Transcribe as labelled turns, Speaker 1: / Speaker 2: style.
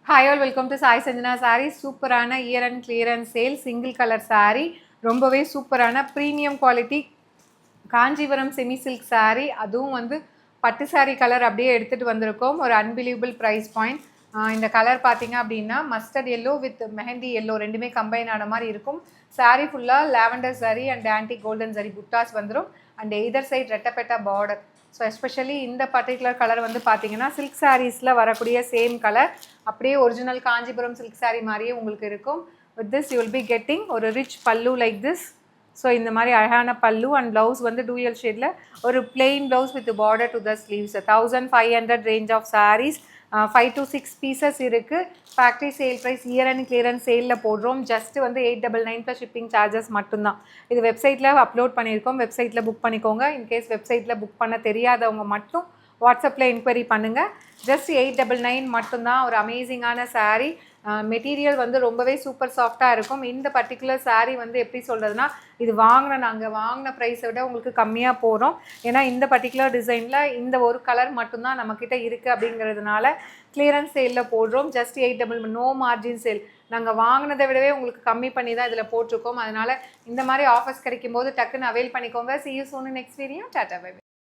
Speaker 1: Hi all, welcome to Sai Sanjana Sarees. சூப்பரான year and clearance sale single colour saree. ரொம்பவே சூப்பரான premium quality Kanchipuram semi silk saree. அதுவும் வந்து பட்டு saree colour அப்படியே எடுத்துகிட்டு வந்திருக்கோம். ஒரு அன்பிலீவபிள் ப்ரைஸ் பாயிண்ட். இந்த கலர் பார்த்தீங்க அப்படின்னா mustard yellow with mehndi yellow ரெண்டுமே கம்பைன் ஆன மாதிரி இருக்கும். saree ஃபுல்லாக lavender saree and antique golden saree buttas வந்துடும். அண்ட் எய்தர் சைட் ரெட்டப்பெட்டா பார்டர். ஸோ எஸ்பெஷலி இந்த பர்டிகுலர் கலர் வந்து பார்த்தீங்கன்னா சில்க் சாரீஸில் வரக்கூடிய சேம் கலர் அப்படியே ஒரிஜினல் காஞ்சிபுரம் சில்க் சாரீ மாதிரியே உங்களுக்கு இருக்கும். With this you will be getting ஒரு rich pallu like this. So இந்த மாதிரி அழகான பல்லு அண்ட் ப்ளவுஸ் வந்து டூயல் ஷேடில் ஒரு plain blouse with border to the sleeves. 1500 range of sarees. 5 to 6 pieces இருக்குது. Factory sale price year and clearance சேலில் போடுறோம். ஜஸ்ட் வந்து 899 ப்ளஸ் ஷிப்பிங் சார்ஜஸ் மட்டும்தான். இது வெப்சைட்டில் அப்லோட் பண்ணியிருக்கோம். வெப்சைட்டில் புக் பண்ணிக்கோங்க. இன்கேஸ் வெப்சைட்டில் புக் பண்ண தெரியாதவங்க மட்டும் வாட்ஸ்அப்பில் என்கொயரி பண்ணுங்கள். ஜஸ்ட் 899 மட்டும்தான். ஒரு அமேசிங்கான saree. மெட்டீரியல் வந்து ரொம்பவே சூப்பர் சாஃப்டாக இருக்கும். இந்த பர்டிகுலர் saree வந்து எப்படி சொல்கிறதுனா, இது நாங்கள் வாங்கின ப்ரைஸை விட உங்களுக்கு கம்மியாக போகிறோம். ஏன்னா இந்த பர்டிகுலர் டிசைனில் இந்த ஒரு கலர் மட்டும்தான் நம்மக்கிட்ட இருக்குது அப்படிங்கிறதுனால கிளியரன்ஸ் சேலில் போடுறோம். Just 899, no margin sale. நாங்கள் வாங்கினதை விடவே உங்களுக்கு கம்மி பண்ணி தான் இதில் போட்டிருக்கோம். அதனால் இந்த மாதிரி ஆஃபர்ஸ் கிடைக்கும் போது டக்குன்னு அவைல் பண்ணிக்கோங்க. See you soon in next video. Tata, bye bye.